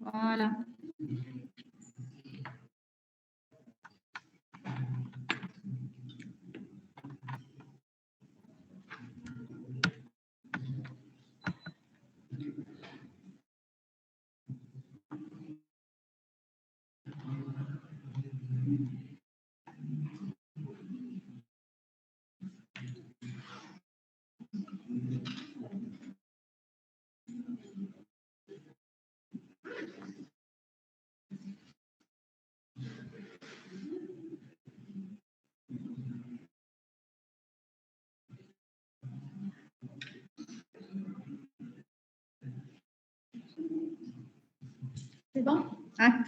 Voilà. C'est bon? Ah.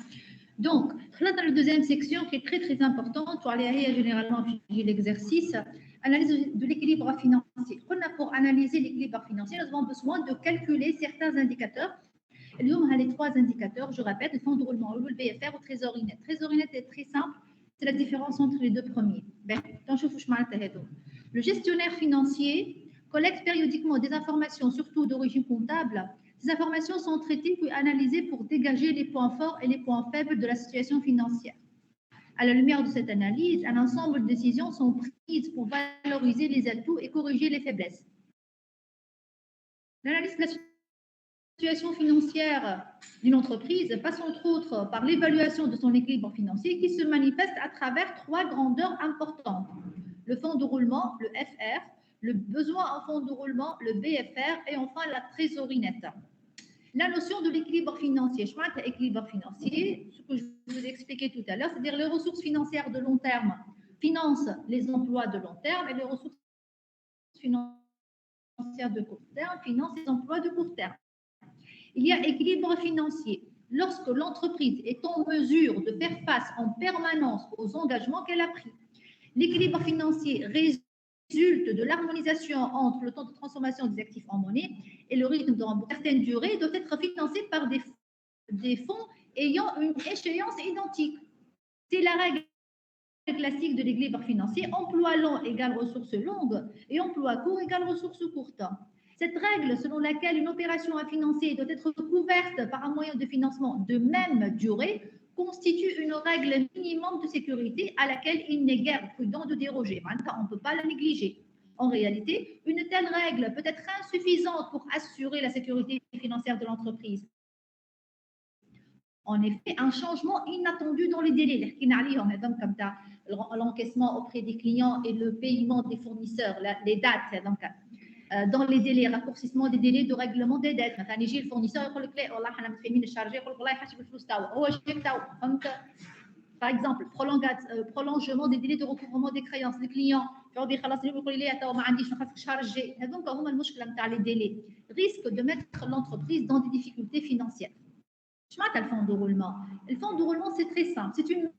Donc, là, dans la deuxième section qui est très très importante, pour aller généralement étudier l'exercice, analyse de l'équilibre financier. Pour analyser l'équilibre financier, nous avons besoin de calculer certains indicateurs. Et on a les trois indicateurs, je répète, le fonds de roulement, le BFR ou trésorerie net. Trésorerie net est très simple, c'est la différence entre les deux premiers. Le gestionnaire financier collecte périodiquement des informations, surtout d'origine comptable. Ces informations sont traitées puis analysées pour dégager les points forts et les points faibles de la situation financière. À la lumière de cette analyse, un ensemble de décisions sont prises pour valoriser les atouts et corriger les faiblesses. L'analyse de la situation financière d'une entreprise passe entre autres par l'évaluation de son équilibre financier qui se manifeste à travers trois grandeurs importantes. Le fonds de roulement, le FR, le besoin en fonds de roulement, le BFR, et enfin la trésorerie nette. La notion de l'équilibre financier, je parle d'équilibre financier, ce que je vous ai expliqué tout à l'heure, c'est-à-dire les ressources financières de long terme financent les emplois de long terme et les ressources financières de court terme financent les emplois de court terme. Il y a équilibre financier lorsque l'entreprise est en mesure de faire face en permanence aux engagements qu'elle a pris. L'équilibre financier résulte de l'harmonisation entre le temps de transformation des actifs en monnaie et le rythme de remboursement. Certaines durées doivent être financées par des fonds ayant une échéance identique. C'est la règle classique de l'équilibre financier. Emploi long égale ressources longues et emploi court égale ressources courtes. Cette règle selon laquelle une opération à financer doit être couverte par un moyen de financement de même durée constitue une règle minimum de sécurité à laquelle il n'est guère prudent de déroger. On ne peut pas la négliger. En réalité, une telle règle peut être insuffisante pour assurer la sécurité financière de l'entreprise. En effet, un changement inattendu dans les délais, comme l'encaissement auprès des clients et le paiement des fournisseurs, les dates, donc, dans les délais, raccourcissement des délais de règlement des dettes. Maintenant, يجي الفورنيسور يقول لك لا والله حنا متفاهمين الشارجي يقول لك والله يحاسب الفلوس تاعو هو جاي تاعو فهمت. Par exemple, prolongement des délais de recouvrement des créances. Le client يقعد يخلص لي ويقول لي تو ما عنديش ما خاصكش شارجي. هذوك هما المشكله نتاع les délais risque de mettre l'entreprise dans des difficultés financières. Je m'appelle le fonds de roulement. Le fonds de roulement, c'est très simple. C'est une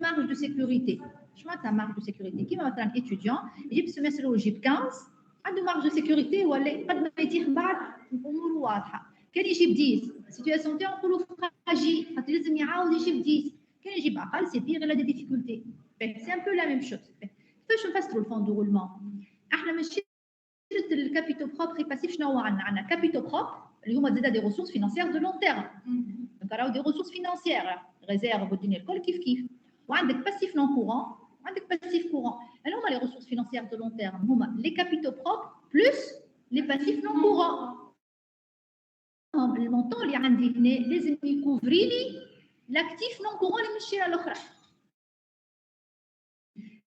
marge de sécurité. Je m'appelle la marge de sécurité. Qui va être un étudiant, il peut se mettre au JIP 15, a de marge de sécurité, ou aller, pas de métier, الأمور واضحة. كان يجيب 10 situation تاعو نقولوا fragile خاطر لازم يعاود يجيب 10 كان يجيب أقل c'est pire il a des difficultés. C'est un peu la même chose. كيفاش نفسروا الفون دو رولمون؟ احنا ماشي الكابيتو بروبر باسيف شنو هو عندنا كابيتو بروبر اللي هما زاده دي ريسورس فينانسيير دو لون تيرم دونك راهو دي ريسورس فينانسيير ريزيرف والدنيا الكل كيف وعندك باسيف نون كورون وعندك باسيف كورون اللي هما لي ريسورس فينانسيير دو لون تيرم هما لي كابيتو بروبر بلس لي باسيف نون كورون المونطون اللي عندي هنا لازم يكوفري لي لاكتيف نون كورون اللي من الشيره الاخرى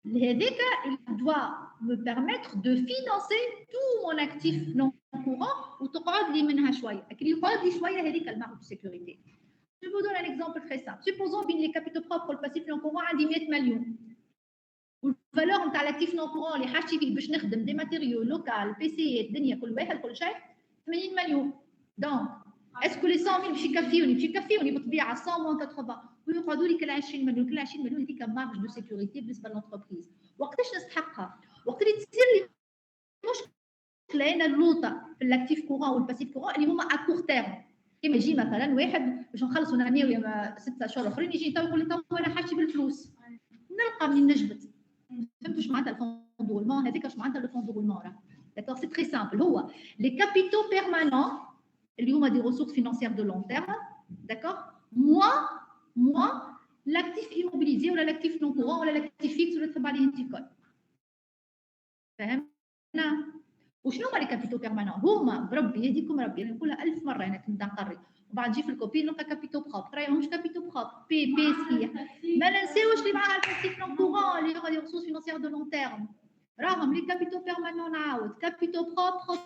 هذاك il doit me permettre de financer tout mon actif non courant وتقعد لي منها شويه لكن يقعد لي شويه هذيك المارج de sécurité. Je vous donne un exemple très simple. Supposons que les capitaux propres le passif non courant عندي 100 مليون والفالور نتاع الاكتيف نون كورون اللي حاجتي فيه باش نخدم دي ماتيريو لوكال بي سي الدنيا كل واحد كل شيء 80 مليون. دونك اسكو لي 100 000 باش يكفيوني بالطبيعه 100 moins 80 ويقعدوا لي كل 20 مليون كل 20 مليون هذيك مارج دو سيكوريتي بالنسبه للانتربريز. وقتاش نستحقها؟ وقت اللي تصير لي مشكله انا اللوطه في الاكتيف كورون والباسيف كورون اللي هما ا كور تيرم كيما يجي مثلا واحد باش نخلصوا نعميو 6 اشهر اخرين يجي تو يقول لي تو انا حاجتي بالفلوس نلقى منين نجبد. فهمتوا واش معناتها الفون دو رولمون هذيك واش معناتها لو فون دو رولمون راه داكور سي تري سامبل. هو لي كابيتو بيرمانون اللي هما دي ريسورس فينانسيير دو لون تيرم d'accord. Moi l'actif immobilisé ou l'actif non courant ou l'actif fixe ou le travail indicole. فهمنا؟ وشنو هما لي كابيتو بيرمانون؟ هما بربي يهديكم ربي انا نقولها 1000 مره انا كنت نقري وبعد نجي في الكوبي نلقى كابيتو بروب راهمش كابيتو بروب بي صحيح ما ننساوش اللي معاها الباسيف نون كورون اللي هو لي ريسورس فينانسيير دو لون تيرم راهم لي كابيتو بيرمانون نعاود كابيتو بروب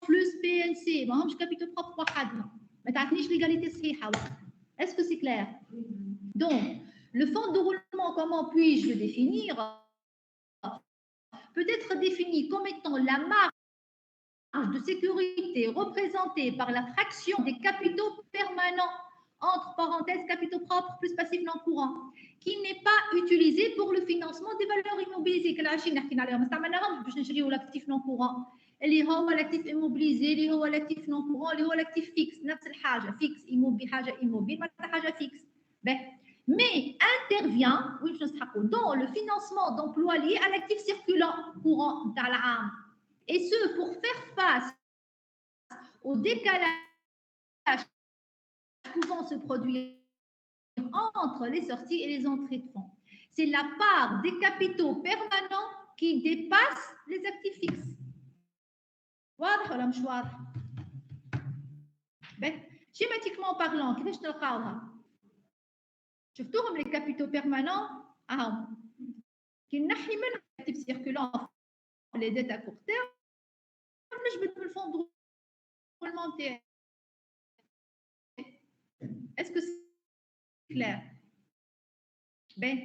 بلوس بي ان سي ماهمش كابيتو بروب وحدهم ما تعطينيش ليغاليتي صحيحه اسكو سي كلير دونك le fonds de roulement comment puis-je le définir peut être défini comme étant la marge de sécurité représentée par la fraction des capitaux permanents, entre parenthèses capitaux propres plus passifs non courants, qui n'est pas utilisé pour le financement des valeurs immobilisées. L'actif non courant, l'actif immobilisé, l'actif non courant, l'actif fixe, fixe, immobile, fixe. Mais intervient dans le financement d'emplois liés à l'actif circulant courant dans l'âme. Et ce, pour faire face au décalage pouvant se produire entre les sorties et les entrées de fonds. C'est la part des capitaux permanents qui dépasse les actifs fixes. واضح ولا مش واضح؟ schématiquement parlant كيفاش نلقاوها؟ شفتوهم les capitaux permanents اهم كي نحي منهم l'actif circulant les dettes à court terme نجبد من الفond de roulement تاعي. Est-ce que c'est clair? Ben.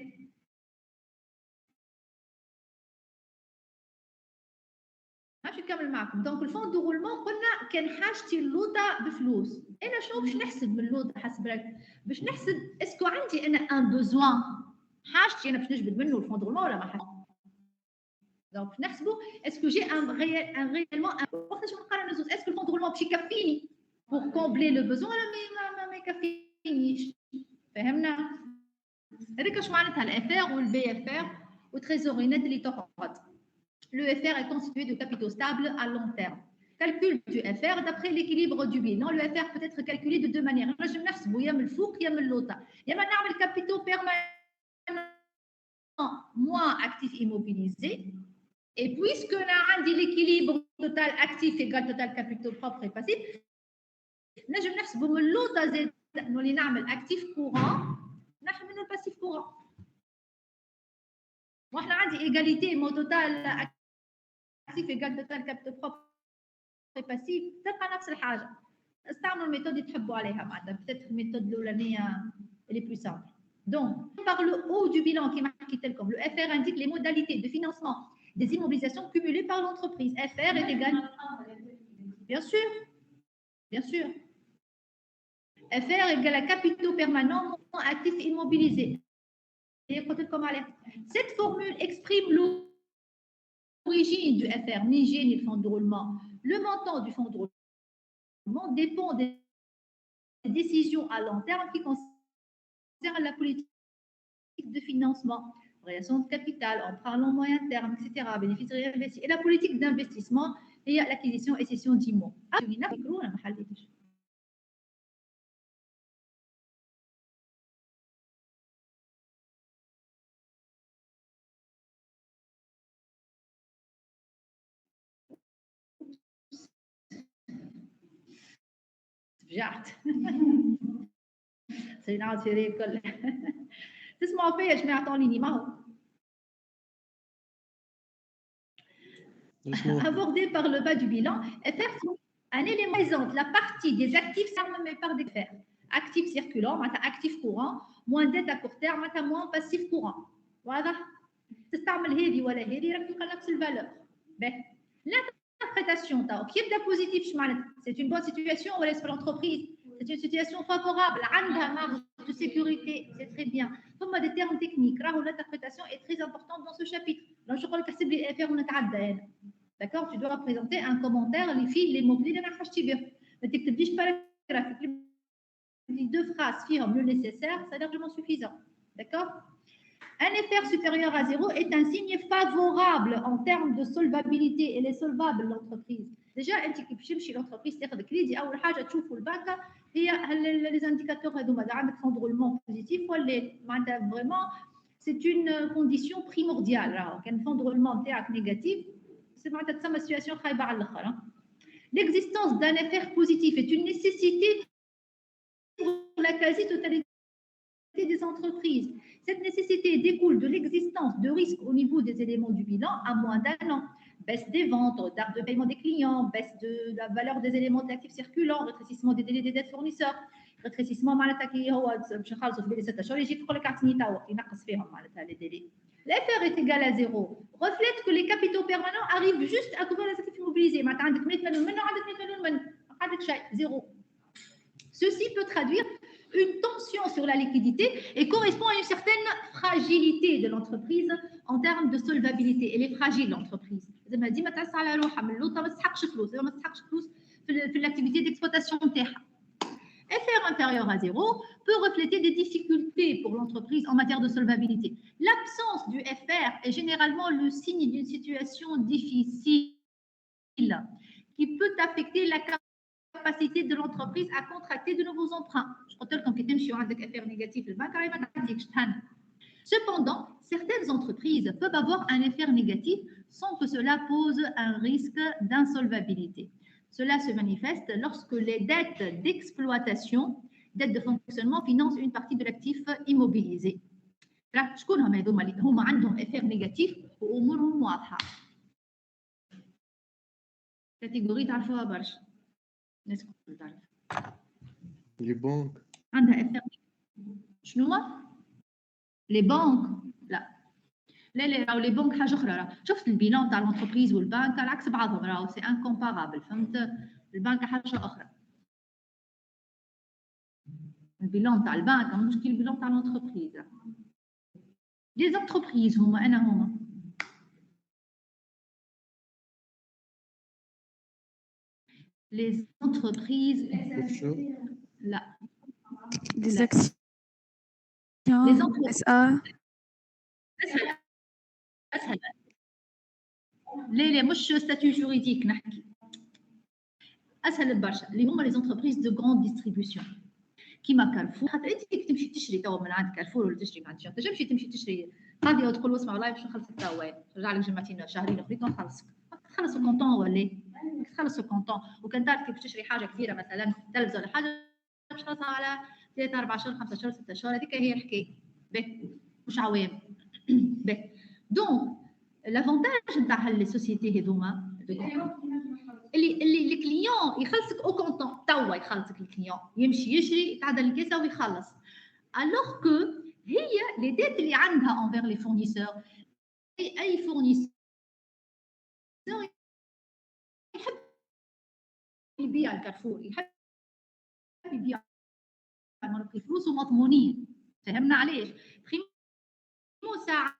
ماشي نكمل معكم. دونك الفون دو رولمون قلنا كان حاجتي اللوطه بفلوس. انا شنو باش نحسب من اللوطه حسب راك؟ باش نحسب اسكو عندي انا ان بوزوان حاجتي انا باش نجبد منه الفون دو رولمون ولا ما حاجتي. دونك باش نحسبوا اسكو جي ان ريالمون وقتاش نقارن الزوز اسكو الفون دو رولمون باش يكفيني بور كومبلي لو بوزوان ولا ما يكفينيش. فهمنا؟ هذيك واش معناتها الاف ار والبي اف ار والتريزوري نت اللي تقعد. Le FR est constitué de capitaux stables à long terme. Calcul du FR d'après l'équilibre du bilan. Le FR peut être calculé de deux manières. Je vais نحسبوا يا من الفوق يا من اللوطه. يا ما نعمل capitaux permanents moins actifs immobilisés. Et puisque on a l'équilibre total actif égal total capitaux propres et passifs, نجم نحسبوا من اللوطه زائد نولي نعمل actif courant نحسب منه الباسيف courant. واحنا عندي égalité مو total actif égal total capitaux propres et passifs تلقى نفس الحاجه. استعملوا الميثود اللي تحبوا عليها معناتها peut-être الميثود الاولانيه اللي plus simple. Donc par le haut du bilan qui marque tel comme le FR indique les modalités de financement des immobilisations cumulées par l'entreprise. FR est égal bien sûr FR égale à capitaux permanents non actifs immobilisés. Cette formule exprime l'origine du FR, ni G ni le fonds de roulement. Le montant du fonds de roulement dépend des décisions à long terme qui concernent la politique de financement, création de capital, emprunt long moyen terme, etc., bénéfices réinvestis, et la politique d'investissement et l'acquisition et cession d'immeubles. رجعت سينعاد في ريكل تسمعوا فيا يا جماعه طوليني ما هو abordé par le bas du bilan FR un élément présente la partie des actifs fermés par des FR actifs circulants actifs courants moins dette à court terme moins passif courant واضح تستعمل هذه ولا هذه راك تلقى نفس الفالور l'interprétation تاعو كي يبدا بوزيتيف اش معناتها c'est une bonne situation ولا pour l'entreprise c'est une situation favorable عندها marge de sécurité c'est très bien ثم des termes techniques راهو l'interprétation est très importante dans ce chapitre لو نقول لك احسب لي افير ونتعدى انا d'accord tu dois présenter un commentaire اللي فيه les mots clés اللي انا حاجتي بهم ما تكتبليش باراغراف تكتب لي deux phrases فيهم le nécessaire c'est largement suffisant d'accord Un FR supérieur à 0 est un signe favorable en termes de solvabilité. Elle est solvable l'entreprise. Déjà, انت كي تمشي l'entreprise تاخذ كريدي اول حاجه تشوفوا البنكه هي les indicateurs هذوما عندك فون de roulement positif ولا معناتها vraiment c'est une condition primordiale. كان فون de roulement تاعك négatif c'est معناتها تسمى situation خايبه على الاخر. L'existence d'un FR positif est une nécessité pour la quasi-totalité des entreprises. Cette nécessité découle de l'existence de risques au niveau des éléments du bilan à moins d'un an. Baisse des ventes, retard de paiement des clients, baisse de la valeur des éléments d'actifs circulants, rétrécissement des délais des dettes fournisseurs, rétrécissement معناتها كي هو باش نخلصوا في 6 شهور يجي يقول لك اعطيني توا ينقص فيهم معناتها les délais. L'FR est égal à 0 reflète que les capitaux permanents arrivent juste à couvrir les actifs immobilisés. معناتها عندك 100 مليون منه عندك 100 مليون منه ما عندك شيء زيرو. Ceci peut traduire une tension sur la liquidité et correspond à une certaine fragilité de l'entreprise en termes de solvabilité. Elle est fragile, l'entreprise. زعما ديما تعس على روحها من اللوطه ما تسحقش فلوس، ما تسحقش فلوس في l'activité d'exploitation تاعها. FR inférieur à 0 peut refléter des difficultés pour l'entreprise en matière de solvabilité. L'absence du FR est généralement le signe d'une situation difficile qui peut affecter la capacité de l'entreprise à contracter de nouveaux emprunts. Je rappelle quand tu as un FR négatif, le banque arrive à dire. Cependant, certaines entreprises peuvent avoir un FR négatif sans que cela pose un risque d'insolvabilité. Cela se manifeste lorsque les dettes d'exploitation, dettes de fonctionnement, financent une partie de l'actif immobilisé. شكونهم هذوما اللي هما عندهم FR négatif وامورهم واضحه. كاتيجوري تعرفوها برشا. الناس الكل تعرف. لي بنك عندها FR. شنو هو؟ لي بنك لا راهو لي بنك حاجه اخرى. راه شفت البيلان تاع الانتربريز والبنك على عكس بعضهم، راهو سي انكومبارابل. فهمت؟ البنك حاجه اخرى. البيلان تاع البنك مش كي البيلان تاع الانتربريز. لي زونتربريز هما les entreprises là des actions les entreprises SA اسهل لا مش ستاتيو جوريديك نحكي اسهل برشا اللي هما لي زونتربريز دو غراند ديستريبيوسيون كيما كارفور. خاطر انت كي تمشي تشري توا من عند كارفور ولا تشري من عند شي تمشي تشري قاضيه وتقول اسمع والله باش نخلصك توا ترجع لك جمعتين شهرين اخرين نخلصك تخلص الكونطون ولا تخلص الكونطون. وكان تعرف كيف تشري حاجه كبيره مثلا تلفزه ولا حاجه باش تخلصها على 3 4 شهور 5 شهور 6 شهور. هذيك هي الحكايه مش عوام. دونك لافونتاج نتاع لي سوسيتي هذوما اللي الكليون يخلصك او كونطون توا يخلصك الكليون يمشي يشري يتعدل الكيسه ويخلص. الوغ كو هي لي ديت اللي عندها انفير لي فورنيسور اي فورنيسور يحب يبيع الكارفور يحب يبيع الماركي فلوسه مضمونين. فهمنا علاش؟ بريمو ساعه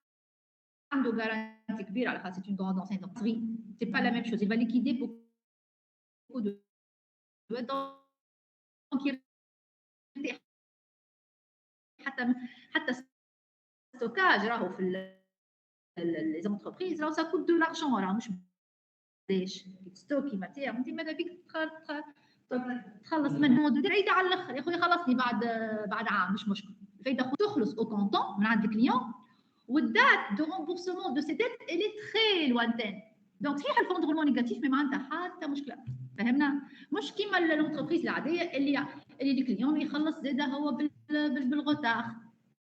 عنده garantie كبيره على خاطر une grande enseigne donc c'est pas la même chose. Il va liquider beaucoup de donc حتى ستوكاج راهو في les entreprises راهو ça coûte de l'argent راه مش ليش ستوكي ماتير انت ماذا بيك تخلص منهم الفايده على الاخر يا خويا خلصني بعد عام مش مشكل. الفايده تخلص او كونطون من عند الكليون والدات دو رامبورسمون دو سي ديت الي تري لوانتين. دونك صحيح الفون دو رولمون نيجاتيف مي معناتها حتى مشكله. فهمنا؟ مش كيما الانتربريز العاديه اللي الكليون يخلص زاده هو بالغوتار.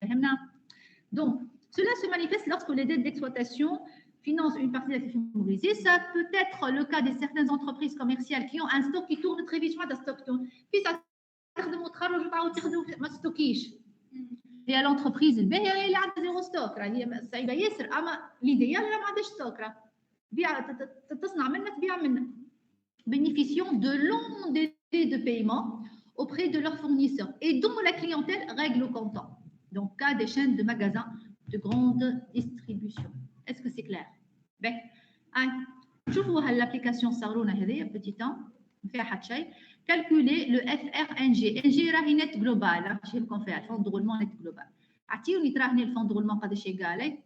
فهمنا؟ دونك cela se manifeste lorsque les dettes d'exploitation financent une partie des actifs immobilisés. Ça peut être le cas de certaines entreprises commerciales qui ont un stock qui tourne très vite. Je vois stock tourne. Puis ça تخدم وتخرج وتعاود تخدم ما تستوكيش. هي الانتربريز الباهيه اللي عندها زيرو ستوك راه هي صعيبه ياسر. اما ليديال راه ما عندهاش ستوك راه بيع تصنع منها تبيع منها. bénéficiant de longs délais de paiement auprès de leurs fournisseurs et dont la clientèle règle au comptant. Donc cas des chaînes de magasins de grande distribution. Est-ce que c'est clair? Ben, شوفوا l'application صارونا هذه petit temps ما فيها حتى شيء. Calculer le FRNG. NG راهي net global. ماشي لكم فيها الفون دو رولمون net global. اعطيوني تراهني الفون دغولمون قداش يقال.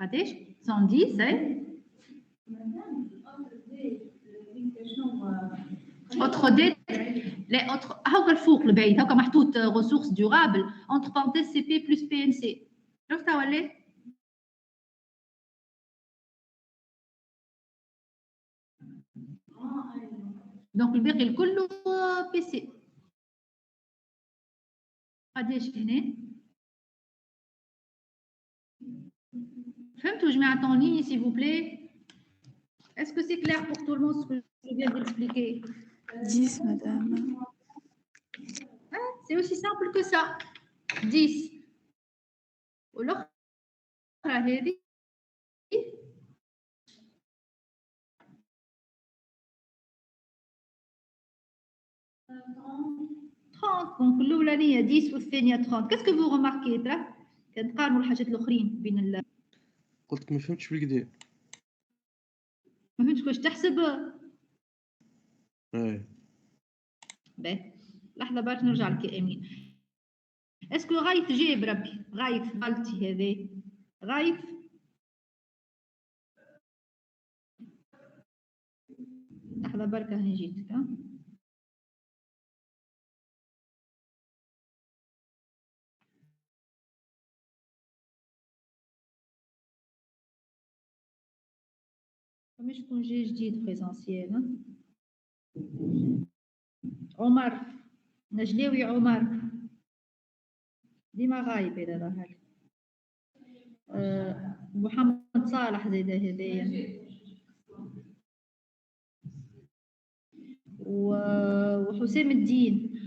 قداش 110 اي autre dette les autres هاكا الفوق البعيد هاكا محطوط ressources durables entre parenthèses CP plus PNC شفتها ولا دونك الباقي الكل بي سي. قداش هنا فهمتوا جماعة en ligne s'il vous plaît? Est-ce que c'est clair pour tout le monde ce que je viens d'expliquer? 10, madame. C'est aussi simple que ça. 10. والأخرى هذه 30. دونك الأولانية 10 والثانية 30. Qu'est-ce que vous remarquez ترى؟ كنقارنوا الحاجات الأخرين بين قلت ما فهمتش بالكدا. ما فهمتش واش تحسب؟ اي باهي لحظة برك نرجع لك يا أمين. اسكو غايف جايب ربي غايف غلطي هذه غايف لحظة برك هاني جيتك ها فما شكون جاي جديد بريزونسيال عمر نجلاوي عمر ديما غايب إذا ظهر. محمد صالح زيد هذايا وحسام الدين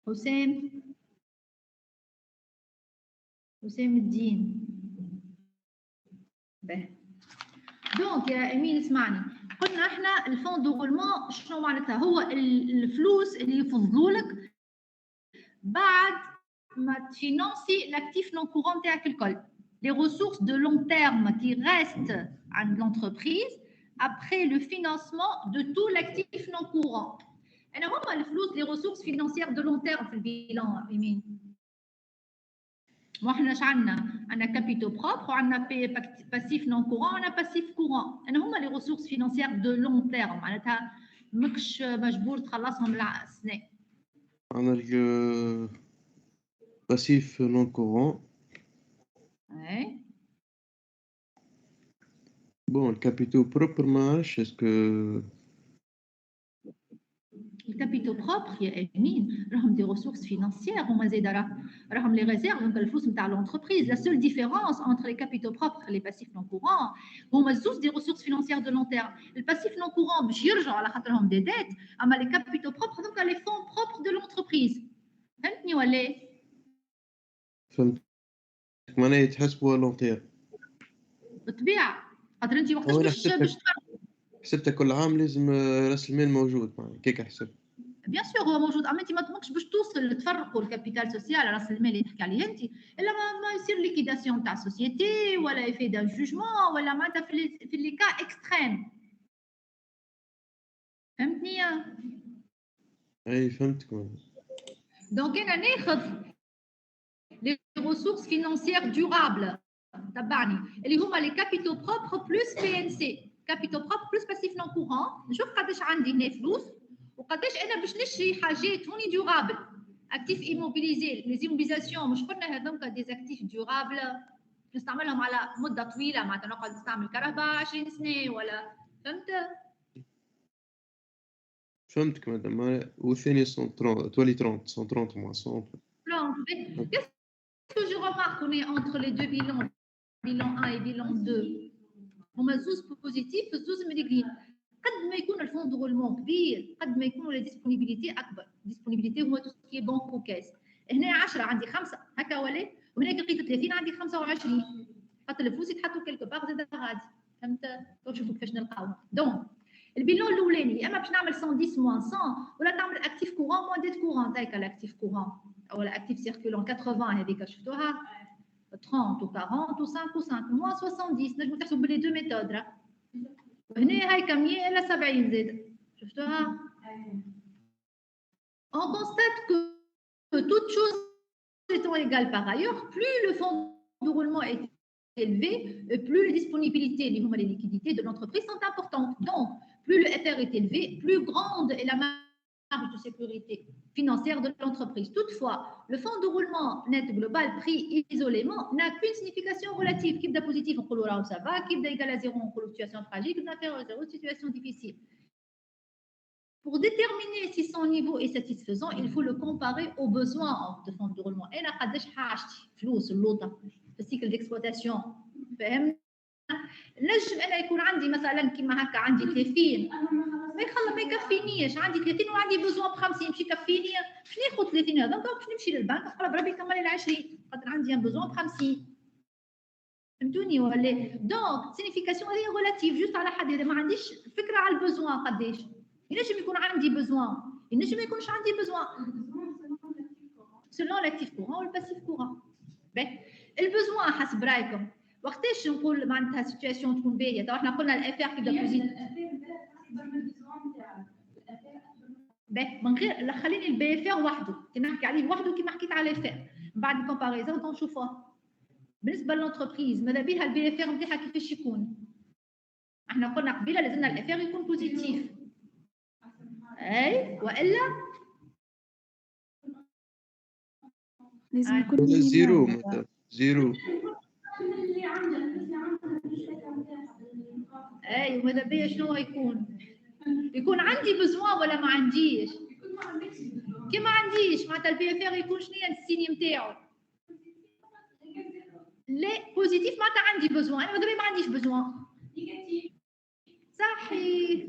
حسام الدين. باهي دونك يا امين اسمعني قلنا احنا الفون دو غولمون شنو معناتها؟ هو الفلوس اللي يفضلوا لك بعد ما تفينانسي لاكتيف نون كورون تاعك الكل. les ressources de long terme qui restent à l'entreprise après le financement de tout l'actif non courant. أنا هما الفلوس les ressources financières de long terme في البيلان يمين. ما احنا عندنا كابيتو بروبر وعندنا باسيف نون كورون وعندنا باسيف كورون. أنا هما les ressources financières de long terme معناتها ماكش مجبور تخلصهم السنة. عندنا باسيف نون كورون. Ouais. Bon, le capitaux propre marche, est-ce que... Les capitaux propres, il y a des ressources financières, les réserves, donc le flux de l'entreprise. La seule différence entre les capitaux propres et les passifs non courants, on a tous des ressources financières de long terme. Le passif non courant, des dettes, mais les capitaux propres, donc les fonds propres de l'entreprise. فهمتني ولا؟ فهمت. معناها يتحسبوا لون تير. بالطبيعة، خاطر أنت وقتاش باش حسبتها كل عام لازم راس المال موجود معناها كيك حسب. بيان سور هو موجود، اما انت ما تماكش باش توصل تفرقوا الكابيتال سوسيال راس المال اللي تحكي عليه انت الا ما يصير ليكيداسيون تاع السوسيتي ولا يفي دان جوجمون ولا معناتها في لي كا اكستريم. فهمتني؟ اي فهمتك. دونك انا ناخذ لي ريسورس فينانسيير دورابل تبعني اللي هما لي كابيتو بروبر بلس بي ان سي. كابيتو بروبر بلس باسيف نون كورون. نشوف قداش عندي هنا فلوس وقداش انا باش نشري حاجات هوني دورابل اكتيف ايموبيليزي. لي زيموبيليزاسيون مش قلنا هذوك دي اكتيف دورابل نستعملهم على مده طويله معناتها نقعد نستعمل كهرباء 20 سنه ولا فهمت؟ فهمتك مدام. والثانيه 130 تولي 130 مع 100. Qu'est-ce que je remarque entre les deux bilans, bilan 1 et bilan 2 هما زوز بوزيتيف زوز مليغرين. قد ما يكون الفون دو رولمون كبير قد ما يكونوا لي ديسبونيبيليتي اكبر. ديسبونيبيليتي هو تو سكي بنك وكاس. هنا 10 عندي 5 هكا ولا وهناك لقيت 30 عندي 25 خاطر الفلوس يتحطوا كيلكو باغ زاد غادي. فهمت؟ نشوفوا كيفاش نلقاوهم. دونك البيلون الاولاني اما باش نعمل 110 موان 100 ولا نعمل اكتيف كورون موان ديت كورون. هكا الاكتيف كورون ولا اكتيف سيركولون 80 هذيك شفتوها 30 ou 40 ou 5 ou 5 moins 70 نجمو تحسبوا les deux méthodes راه هنا هاي كمية إلى 70 زاد شفتوها on constate que toutes choses étant égales par ailleurs plus le fonds de roulement est élevé plus les disponibilités les liquidités de l'entreprise sont importantes donc plus le FR est élevé plus grande est la marge de sécurité financière de l'entreprise. Toutefois, le fonds de roulement net global pris isolément n'a qu'une signification relative. Qui est positif, on peut ça va. Qui est égal à 0, on peut situation tragique. Qui est inférieur à 0, situation difficile. Pour déterminer si son niveau est satisfaisant, il faut le comparer aux besoins de fonds de roulement. Et là, le cycle d'exploitation. نجم انا يكون عندي مثلا كيما هكا عندي 30 ما يكفينيش عندي 30 وعندي بوزوان ب 50 مش يكفيني باش ناخذ 30 هذا باش نمشي للبنك نقرب ربي يكمل لي 20 خاطر عندي بوزوان ب 50 فهمتوني ولا دونك سينيفيكاسيون هي ريلاتيف جوست على حد اذا ما عنديش فكره على البوزوان قداش ينجم يكون عندي بوزوان ينجم ما يكونش عندي بوزوان سلون لاكتيف كورون والباسيف كورون البوزوان حسب رايكم وقتاش نقول معناتها سيتوياسيون تكون باهيه تو احنا قلنا الاف ار كي ديبوزيت من غير خليني البي اف ار وحده كي نحكي عليه وحده كيما حكيت على الاف ار بعد الكومباريزون نشوفوها بالنسبه للانتربريز ماذا بها البي اف ار نتاعها كيفاش يكون احنا قلنا قبيله لازمنا الاف ار يكون بوزيتيف اي والا لازم يكون زيرو مينيموم مثلا زيرو اي وماذا بيا شنو يكون عندي بزوان ولا ما عنديش كي ما عنديش معناتها البي اف ار يكون شنو هي السيني نتاعو لا بوزيتيف معناتها عندي بزوان انا ماذا بيا ما عنديش بزوان صحيح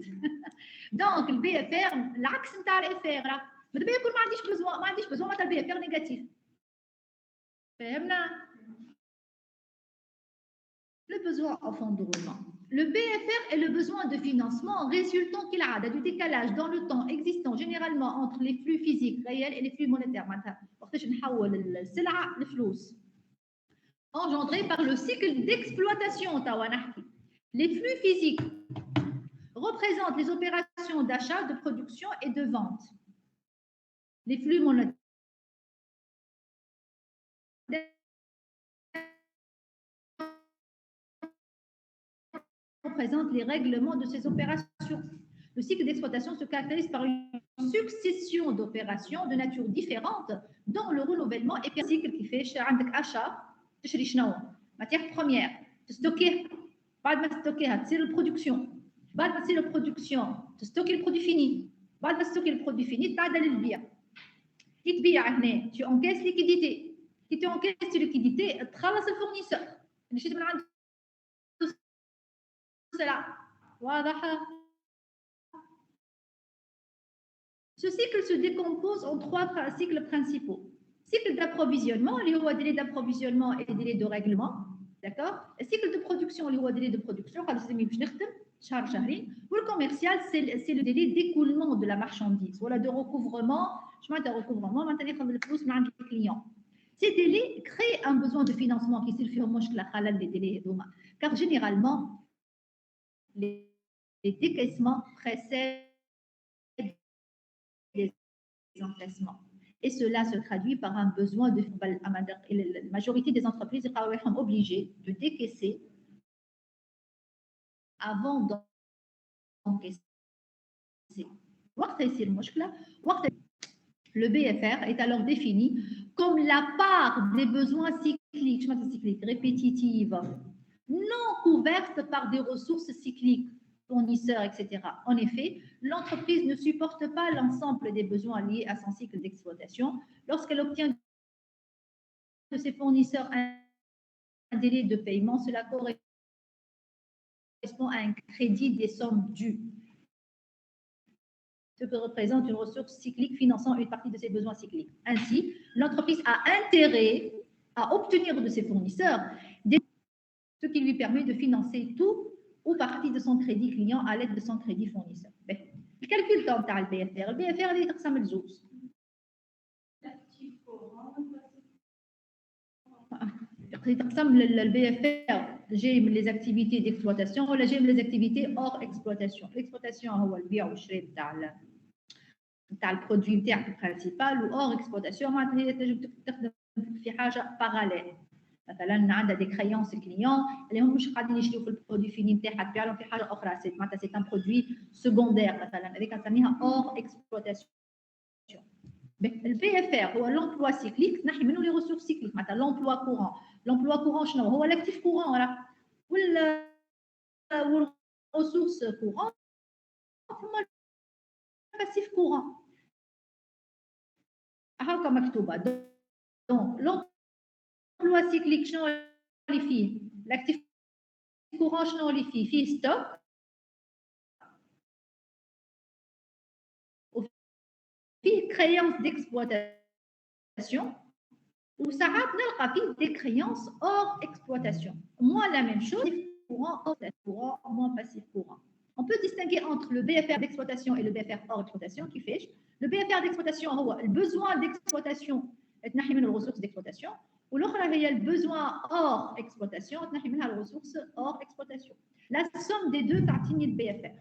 دونك البي اف ار العكس نتاع الاف ار ماذا بيا يكون ما عنديش بزوان معناتها البي اف ار نيجاتيف فهمنا le besoin en fonds de roulement. Le BFR est le besoin de financement résultant qu'il a du décalage dans le temps existant généralement entre les flux physiques réels et les flux monétaires. Engendré par le cycle d'exploitation. Les flux physiques représentent les opérations d'achat, de production et de vente. Les flux monétaires représente les règlements de ces opérations. Le cycle d'exploitation se caractérise par une succession d'opérations de nature différente dont le renouvellement est un cycle qui fait achat, matière première, stocker, بعد ما stocker, c'est la production. بعد ما تصير البرودكسيون تستوكي البرودوي فيني بعد ما تستوكي البرودوي فيني تعدل للبيع يتبيع هنا tu encaisses liquidité كي tu encaisses liquidité تخلص الفورنيسور مشيت من عنده سلعة واضحة. Ce cycle se décompose en trois cycles principaux. Cycle d'approvisionnement, il y a délai d'approvisionnement et délai de règlement. D'accord. Le cycle de production, il y a délai de production, ou le commercial, c'est le délai d'écoulement de la marchandise. Voilà, de recouvrement, chemin de recouvrement, maintenir comme le plus le client. Ces délais créent un besoin de financement qui s'il fait au moins les délais, car généralement, les décaissements précèdent les encaissements. Et cela se traduit par un besoin de... La majorité des entreprises sont obligées de décaisser avant d'encaisser. Le BFR est alors défini comme la part des besoins cycliques, répétitives, non couvertes par des ressources cycliques, fournisseurs, etc. En effet, l'entreprise ne supporte pas l'ensemble des besoins liés à son cycle d'exploitation. Lorsqu'elle obtient de ses fournisseurs un délai de paiement, cela correspond à un crédit des sommes dues, ce que représente une ressource cyclique finançant une partie de ses besoins cycliques. Ainsi, l'entreprise a intérêt à obtenir de ses fournisseurs ce qui lui permet de financer tout ou partie de son crédit client à l'aide de son crédit fournisseur. Le calcul de le BFR. Le BFR, il est comme ça. تقسم البي اف ار جاي من لي زاكتيفيتي ديكسبلوطاسيون ولا جاي من لي زاكتيفيتي اور اكسبلوطاسيون. الاكسبلوطاسيون هو البيع والشراء نتاع البرودوي نتاعك برينسيبال، و اور اكسبلوطاسيون معناتها هي تنجم تخدم في حاجه باراليل. مثلا عندها دي كريونس كليون اللي هم مش قاعدين يشريوا في البرودوي فيني نتاعها، تبيع لهم في حاجه اخرى، معناتها سي ان برودوي سكوندير مثلا، هذيك نسميها اور اكسبلوطاسيون. البي اف ار هو لومبلوا سيكليك، تنحي منه لي ريسورس سيكليك، معناتها لومبلوا كورون. لومبلوا كورون شنو هو؟ الاكتيف كورون راه والريسورس كورون هما الباسيف كورون هاكا مكتوبه. دونك لومبلوا سيكليك شنو اللي فيه؟ الاكتيف كورون شنو اللي فيه؟ فيه ستوك وفيه كريونس ديكسبلوطاسيون، وساعات نلقى فيه des créances hors exploitation. Moins la même chose, courant, hors courant, moins passif courant. On peut distinguer entre le BFR d'exploitation et le BFR hors exploitation qui fait le BFR d'exploitation هو le besoin d'exploitation تنحي منه الريسورس d'exploitation، والاخرى هي le besoin hors exploitation تنحي منها الريسورس hors exploitation. La somme des deux تعطيني le BFR.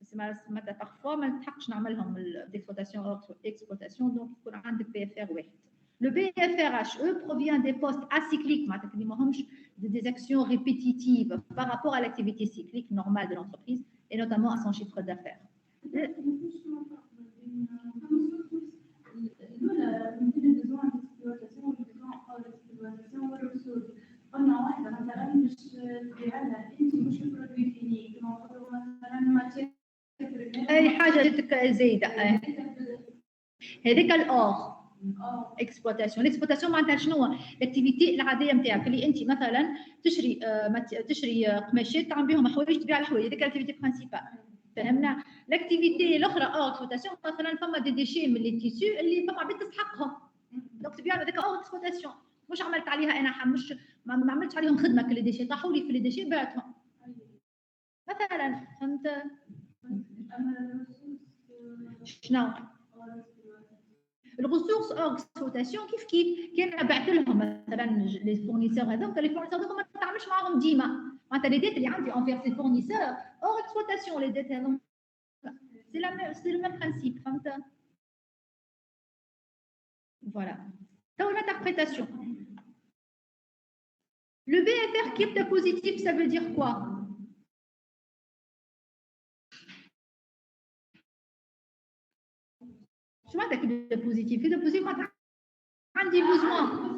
بس معناتها parfois ما نلحقش نعملهم d'exploitation hors exploitation، donc يكون عندك BFR واحد. Le BFRHE provient des postes acycliques, des actions répétitives par rapport à l'activité cyclique normale de l'entreprise et notamment à son chiffre d'affaires. أي حاجة زايدة هذيك الأور اكسبلوطاسيون. الاكسبلوطاسيون معناتها شنو؟ الاكتيفيتي العاديه نتاعك اللي انت مثلا تشري قماشات تعمل بهم حوايج، تبيع الحوايج، هذيك الاكتيفيتي برينسيبال. فهمنا؟ الاكتيفيتي الاخرى اور اكسبلوطاسيون مثلا فما دي ديشي من لي تيسو اللي فما عباد تسحقهم، دونك تبيع هذيك اور اكسبلوطاسيون. مش عملت عليها انا مش ما عملتش عليهم خدمه، كل دي شي طاحوا لي في لي ديشي بعتهم مثلا. فهمت شنو؟ الريسورس اور اكسبلوطاسيون كيف كان بعث لهم مثلا لي فورنيسور هذوك، لي فورنيسور هذوك ما نتعاملش معاهم ديما، معناتها لي ديت اللي عندي انفير سي فورنيسور اور اكسبلوطاسيون لي ديت هذوك سي لو ميم برانسيب. فهمت؟ فوالا. تو l'interprétation. Le BFR qui est positif, ça veut dire quoi? شو معناتها كده بوزيتيف؟ كده بوزيتيف معناتها عندي besoin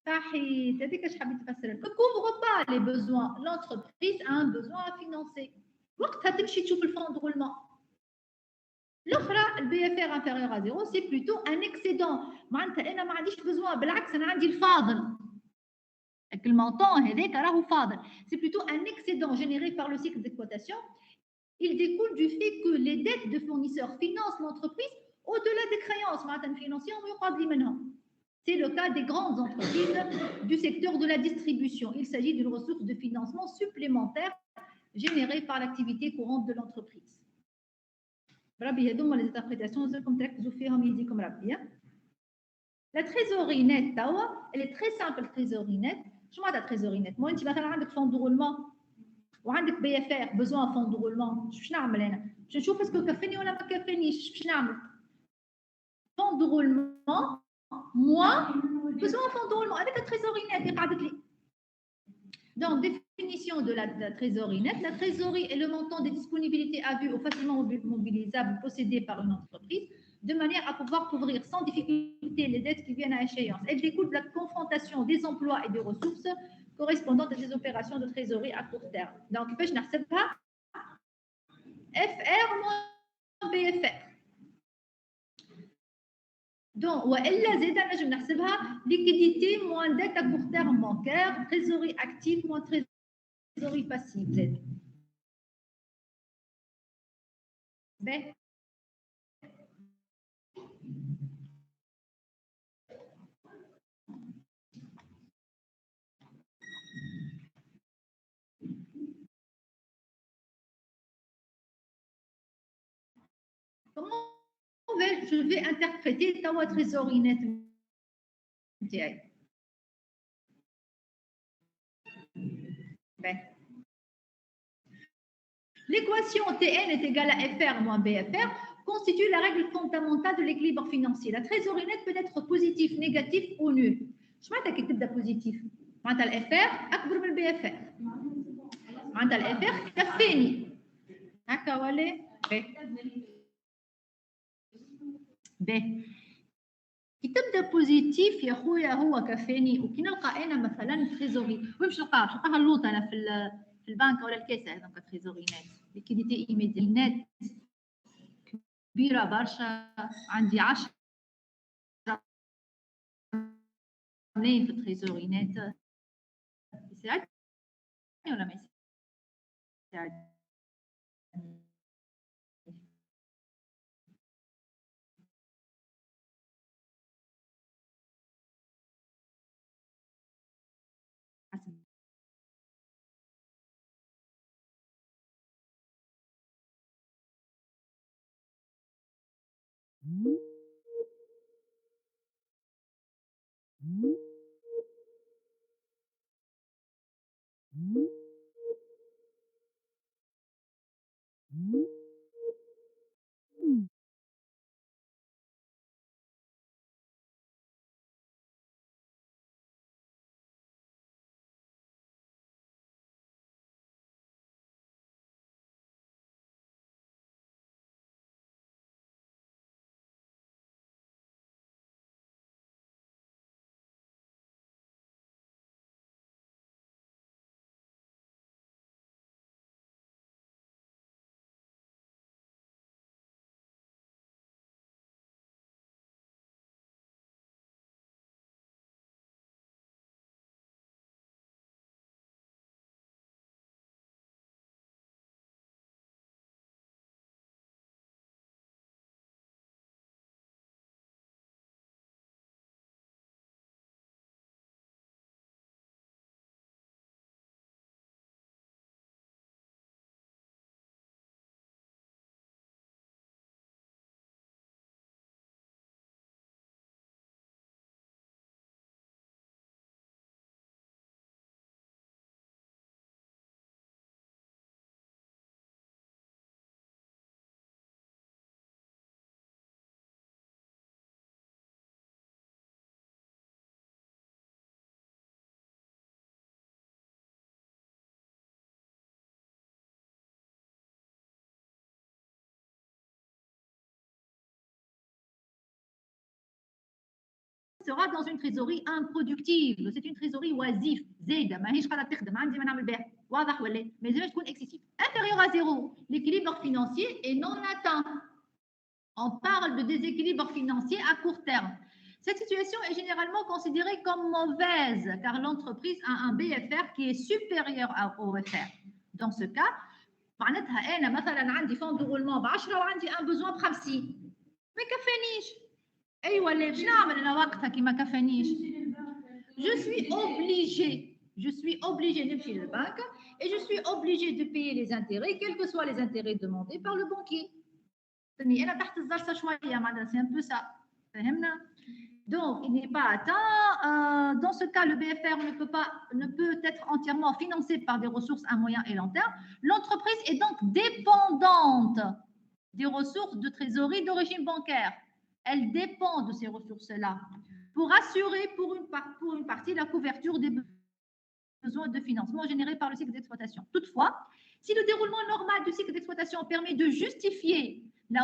صحيح. هذيك اش حبيت تفسر. Ne couvre pas les besoins. L'entreprise a un besoin à financer. وقتها تمشي تشوف الفond de roulement. الاخرى البي اف ار انفيريور ا زيرو سي بلوتو ان اكسيدون، معناتها انا ما عنديش بزوان، بالعكس انا عندي الفاضل. المونطون هذاك راهو فاضل. سي بلوتو ان اكسيدون généré par le cycle d'exploitation. Il découle du fait que les dettes de fournisseurs financent l'entreprise au-delà des créances معناتها financières ويقعد لي منهم. C'est le cas des grandes entreprises du secteur de la distribution. Il s'agit d'une ressource de financement supplémentaire générée par l'activité courante de l'entreprise. ربي هذوما les interprétations لازمكم تركزوا فيهم يهديكم ربي. La trésorerie nette توا elle est très simple. trésorerie nette شو معناتها trésorerie nette؟ انت مثلا عندك فون دو رولمون وعندك بي اف ار بزوان فون دو رولمون، باش نعمل انا؟ باش نشوف اسكو كفني ولا ما كفنيش. باش نعمل فون دو رولمون moins besoin fond de roulement avec la trésorerie nette اللي قعدت لي. Donc définition de la trésorerie nette. La trésorerie est le montant des disponibilités à vue ou facilement mobilisables possédées par une entreprise de manière à pouvoir couvrir sans difficulté les dettes qui viennent à échéance. Elle découle de la confrontation des emplois et des ressources correspondantes à des opérations de trésorerie à court terme. Donc باش نحسبها FR moins BFR. Donc, وإلا زيد نجم نحسبها liquidité moins dette à court terme bancaire, trésorerie active moins trésorerie passive زيد. باهي. Comment je vais interpréter la trésorerie nette. L'équation TN est égale à FR moins BFR constitue la règle fondamentale de l'équilibre financier. La trésorerie nette peut être positif, négatif ou nul. Je m'entends que tu es positif. معناتها الFR أكبر من BFR. معناتها الFR كفاني. هكا ولا؟ باهي. كي تبدا بوزيتيف يا خويا هو كفاني وكي نلقى انا مثلا تريزوري وين باش نلقاها؟ باش نلقاها اللوطه انا في البنك ولا الكاسه هذوك تريزوري نت ليكيديتي ايميدي نت كبيره برشا عندي 10 ملايين في التريزوري نت يساعدني ولا ما يساعدني؟ sera dans une trésorerie improductive. C'est une trésorerie oisive. زايده ماهيش قاعده تخدم عندي ما نعمل بها واضح ولا ما لازمش تكون excessive. Inférieur à zéro, l'équilibre financier est non atteint. On parle de déséquilibre financier à court terme. Cette situation est généralement considérée comme mauvaise car l'entreprise a un BFR qui est supérieur au FR. Dans ce cas, معناتها انا مثلا عندي فون دو رولمون ب 10 وعندي ان بوزوان ب 50 ما كفانيش. ايوا اللي باش نعمل انا وقتها كي ما كفانيش je suis obligé نمشي للبنك et je suis obligé de payer les intérêts quels que soient les intérêts demandés par le banquier. فهمني انا تحت الزرصه شويه معناتها سي ان بو سا فهمنا. Donc il n'est pas atteint. Dans ce cas, le BFR ne peut être entièrement financé par des ressources à moyen et long terme. L'entreprise est donc dépendante des ressources de trésorerie d'origine bancaire. Elle dépend de ces ressources-là pour assurer pour une partie la couverture des besoins de financement générés par le cycle d'exploitation. Toutefois, si le déroulement normal du cycle d'exploitation permet de justifier la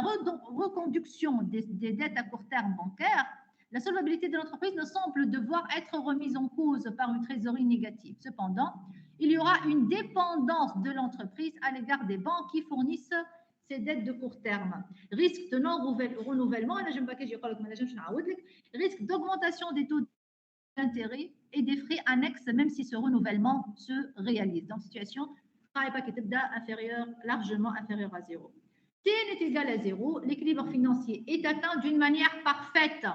reconduction des dettes à court terme bancaires, la solvabilité de l'entreprise ne semble devoir être remise en cause par une trésorerie négative. Cependant, il y aura une dépendance de l'entreprise à l'égard des banques qui fournissent ces dettes de court terme. Risque de non-renouvellement, risque d'augmentation des taux d'intérêt et des frais annexes, même si ce renouvellement se réalise. Dans cette situation, largement inférieur à zéro. TN est égal à zéro, l'équilibre financier est atteint d'une manière parfaite.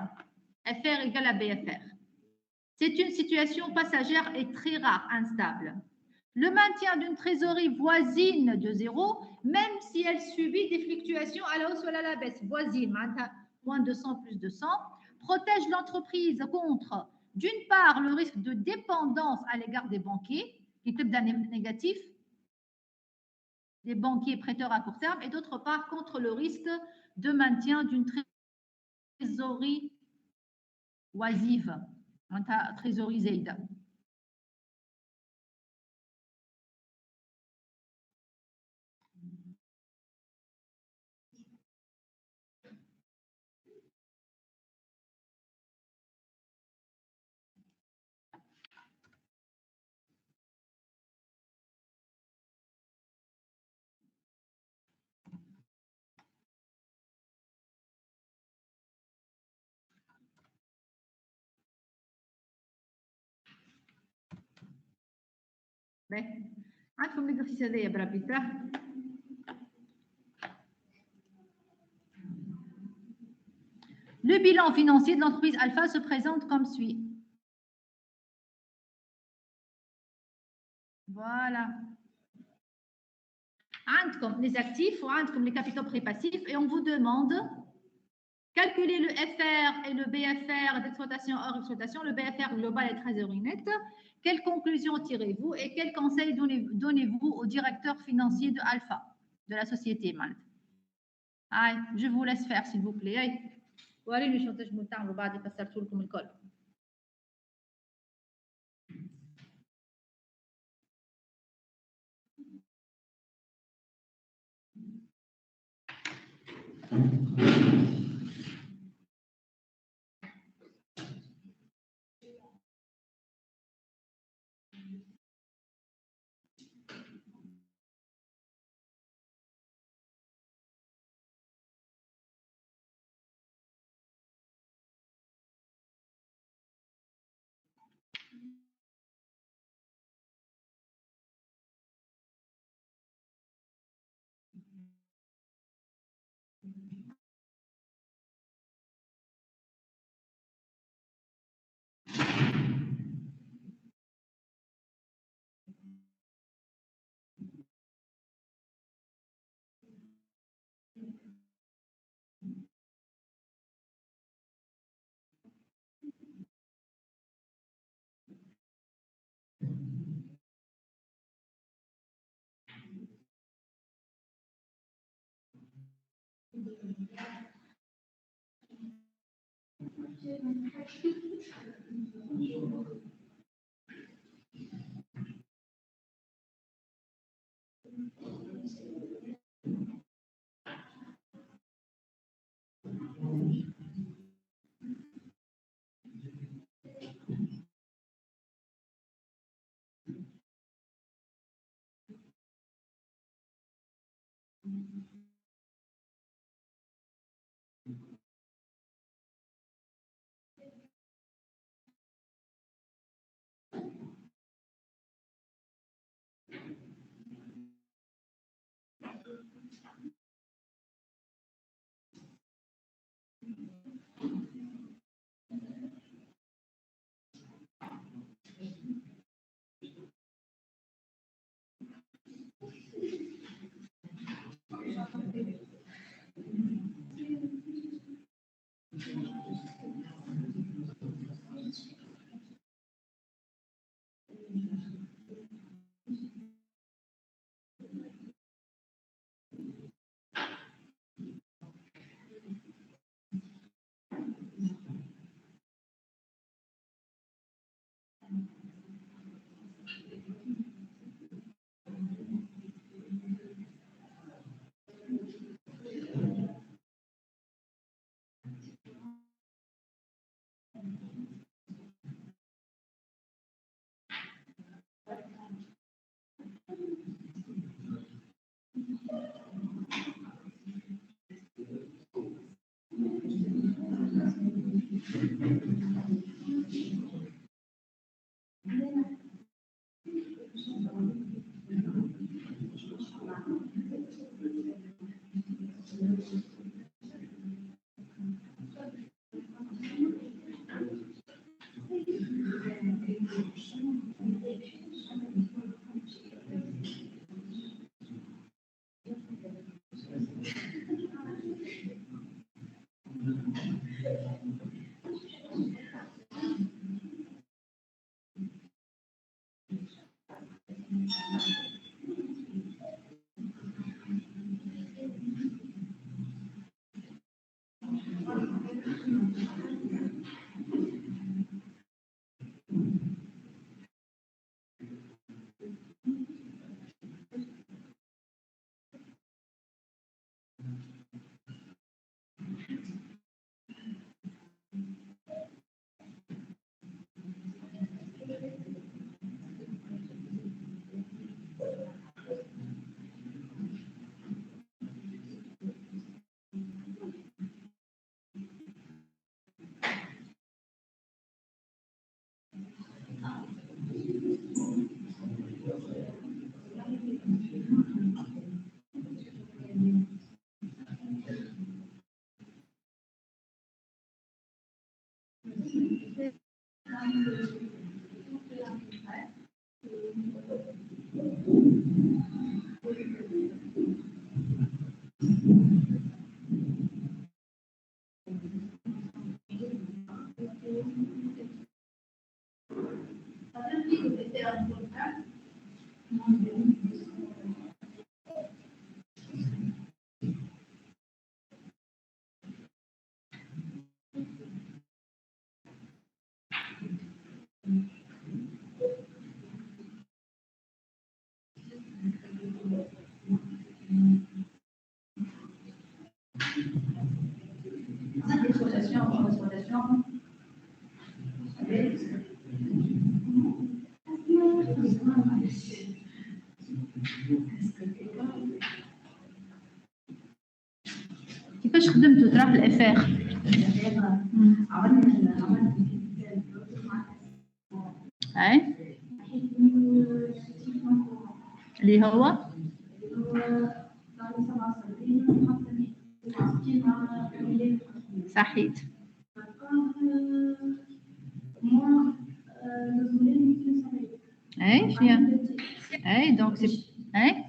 FR égale à BFR. C'est une situation passagère et très rare, instable. Le maintien d'une trésorerie voisine de zéro, même si elle subit des fluctuations à la hausse ou à la baisse, voisine, moins de 100 plus de 100, protège l'entreprise contre, d'une part, le risque de dépendance à l'égard des banquiers, qui est d'un négatif, des banquiers prêteurs à court terme, et d'autre part, contre le risque de maintien d'une trésorerie oisive, trésorerie zaïda. عندكم l'exercice هذايا برابيتا. Le bilan financier de l'entreprise Alpha se présente comme suit. Voilà. عندكم les actifs ou عندكم les capitaux pré-passifs et on vous demande calculer le FR et le BFR d'exploitation hors exploitation, le BFR global et trésorerie nette. Quelles conclusions tirez-vous et quels conseils donnez-vous au directeur financier de Alpha, de la société Malte? Allez, je vous laisse faire s'il vous plaît. Allez. وريني شو تجمعوا تعملوا بعد فسرت لكم الكل. en exploitation. كيفاش خدمتوا ترى في الافير؟ اي اللي هو صحيت. اي شنو اي دونك سي اي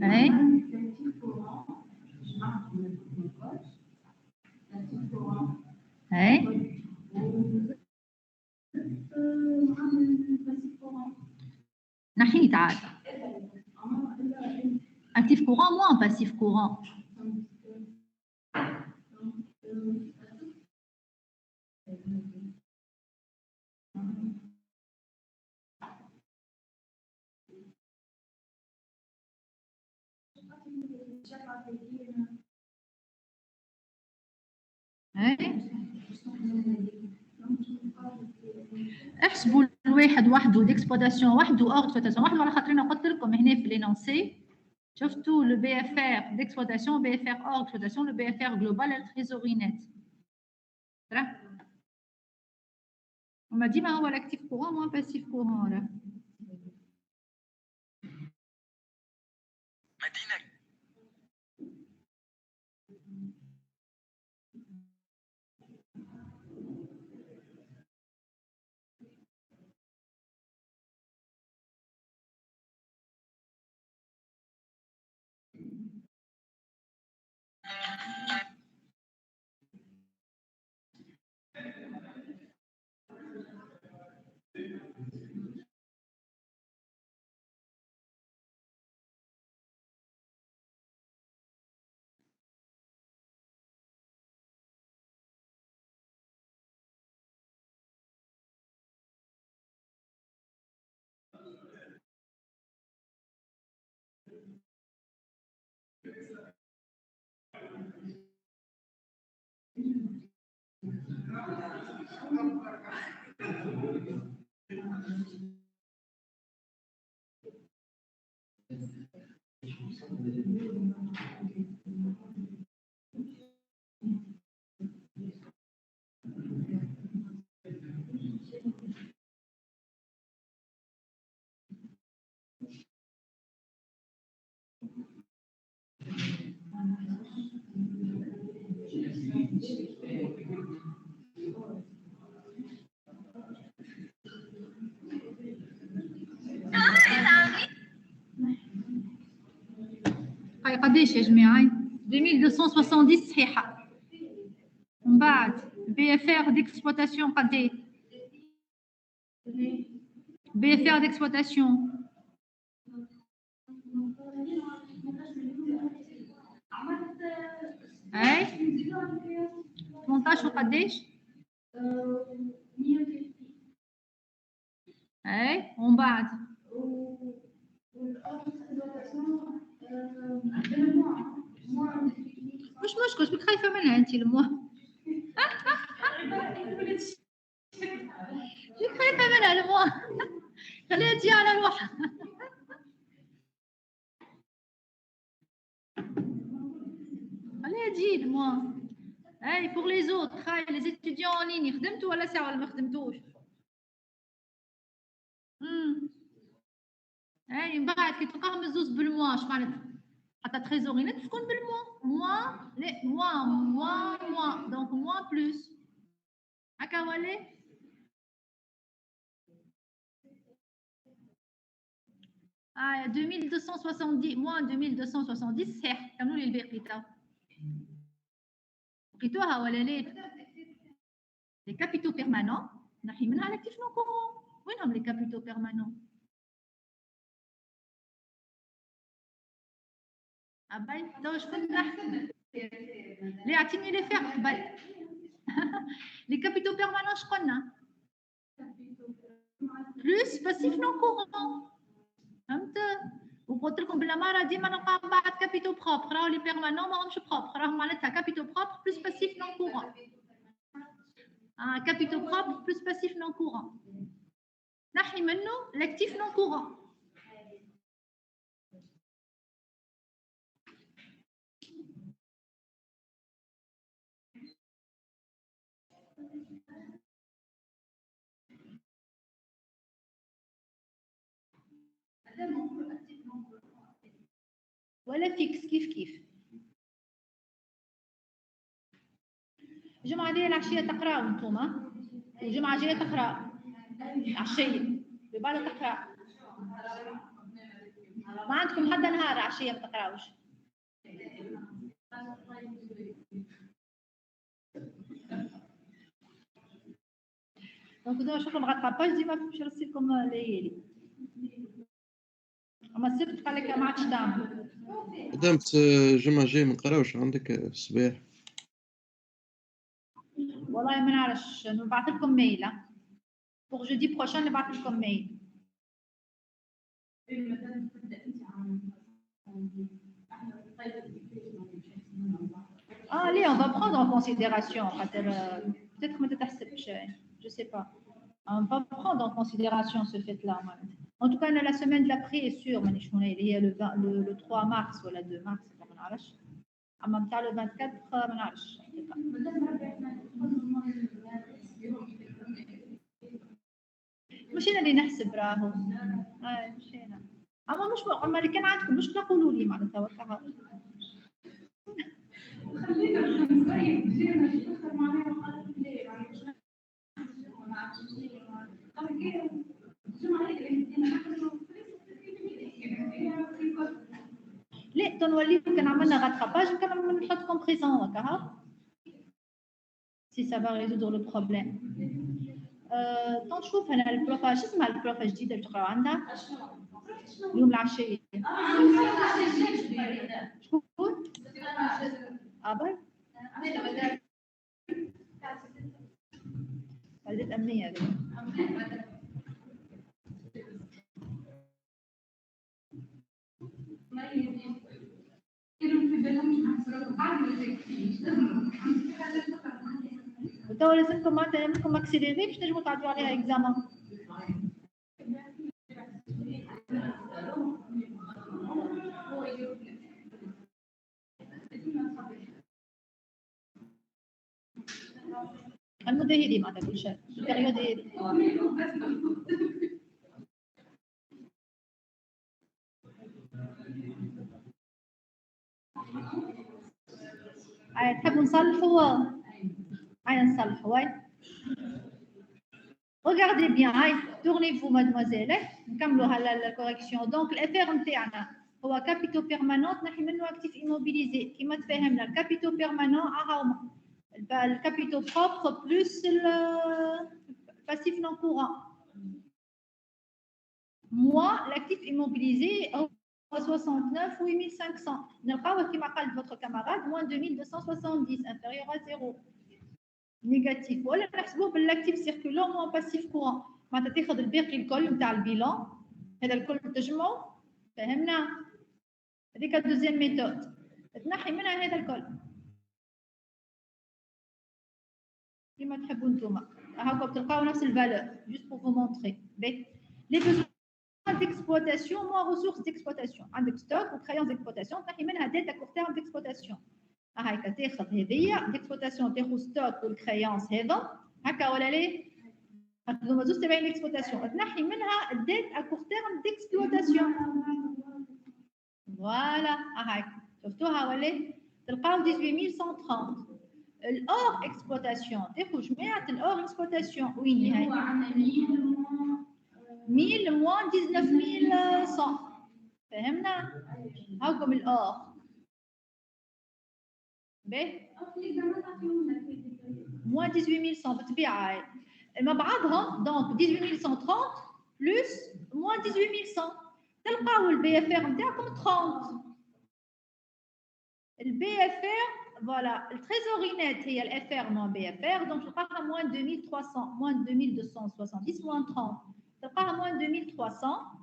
اي اي نحيت عاد actif courant moins passif courant. احسبوا الواحد وحده ديكسبلوطاسيون وحده اور اكسبلوطاسيون وحده على خاطرنا قلت لكم هنا في لينونسي شفتوا لو بي اف ار ديكسبلوطاسيون بي اف ار اور اكسبلوطاسيون لو بي اف ار جلوبال التريزوري نت راه وما ديما هو الاكتيف كورون موان باسيف كورون راه مدينة هاي قداش يا جماعه 2270 صحيحه من بعد بي اف ار ديكسبلوطاسيون قداش بي اف ار ديكسبلوطاسيون اي 18 وقداش اي ومن بعد مش مشكل شبيك خايفه منها انت الموا شبيك خايفه منها الموا خليها تجي على روحها خليها تجي الموا اي بور لي زوت خاي لي ستوديون اون ليني خدمتوا ولا ساعه ولا ما خدمتوش اي من بعد كي تلقاهم الزوز بالموا اش معناتها حتى تريزوري نت تكون بالموا موا لا موا دونك موا بلوس هكا ولا اه 2270 موان 2270 صحيح كملوا لي الباقي تو لقيتوها ولا لا لي كابيتو بيرمانون نحي منها لاكتيف نون كورون وينهم لي كابيتو بيرمانون أبي تو شكون نحكي لي عطيني لي فيغ قبل لي كابيتو بيرمانون شقلنا بلوس باسيف نون كورون فهمت وقلت لكم بلا مره ديما نلقاو بعض كابيتو بروبر، راهو لي بيرمانون ماهمش بروبر، راهم معناتها كابيتو بروبر بلس باسيف نون كورون. كابيتو بروبر بلس باسيف نون كورون، نحي منه لاكتيف نون كورون. ولا فيكس كيف الجمعة الجاية العشية تقراو انتوما، والجمعة الجاية تقراو عشية ببعض تقراو، ما عندكم حتى نهار عشية ما تقراوش. دونك دابا شوفوا الغطاباج ديما باش نرسل لكم ليالي، اما السبت قال لك ما عادش تعمل. قدامت الجمعة الجاية ما نقراوش عندك الصباح. والله ما نعرفش، نبعث لكم ميل بوغ جودي بروشان، نبعث لكم ميل. Allez, on va prendre en considération. Peut-être que je ne sais pas. On va prendre en considération ce fait-là. En tout cas, la semaine d'après est sûre. Il y a le 3 mars ou le 2 mars. En même temps, le 24, مشينا اللي نحسب راهو. مشينا. اما مش اما اللي كان عندكم مشكله قولوا لي معناتها وقتها. لا تنولي كان عملنا غاتراباج كان نحطكم بريزون هكا سي سا فا ريزودر لو بروبليم. تنشوف انا البروفا شو اسمها البروفا الجديده اللي تقراو عندها اليوم العشيه. شكون؟ أبا؟ والدة أمنية هذه. وتوا لازمكم معناتها لازمكم اكسيليري باش تنجموا تعدوا عليها اكزامان. المدة هذي معناتها كل شيء، البريود هذي. تحبوا نصلحوا؟ هاي نصلحوا هاي. Regardez bien, tournez-vous mademoiselle, نكملوا هلا الكوريكسيون. دونك الافير نتاعنا هو كابيتو بيرمانونت نحي منه اكتيف ايموبيليزي كيما تفاهمنا. الكابيتو بيرمانون هاهما الكابيتو بروبر بلس الباسيف نون كورون موا لاكتيف ايموبيليزي هو 69 8500. نلقاوه كيما قال فوتر كاماراد موان 2270 انفيريور à 0 نيجاتيف، ولا نحسبوه بالاكتيف سيركولون مو باسيف كورون. معناتها تاخذ الباقي الكل نتاع البيلون هذا الكل تجمعوا، فهمنا؟ هذيك الدوزيام ميثود تنحي منها هذا الكل كيما تحبوا نتوما. هاكا بتلقاو نفس الفالور جوست بور فو مونطري. لي بيزوان ديكسبلوتاسيون مو ريسورس ديكسبلوتاسيون، عندك ستوك وكريونس ديكسبلوتاسيون تنحي منها ديت ا كور تيرم ديكسبلوتاسيون. هاكا تاخذ هذيا ديكسبلوتاسيون تاخذ ستوك والكريونس هذا هكا ولا ليه؟ هذوما زوج تبعين ديكسبلوتاسيون تنحي منها الديت ا كور تيرم ديكسبلوتاسيون. فوالا هاكا شفتوها ولا تلقاو 18130. الاور اكسبلوتاسيون تاخذ جماعه الاور اكسبلوتاسيون وين هي؟ 1000 موان 19100. فهمنا؟ هاكم الاور باهي موان 18100 بالطبيعه مع بعضهم. دونك 18130 بلس موان 18100 تلقاو البي اف ار نتاعكم 30. البي اف ار فوالا التريزوري نت هي الاف ار موان بي اف ار، دونك تلقاها موان 2300 موان 2270 موان 30 تلقاها موان 2300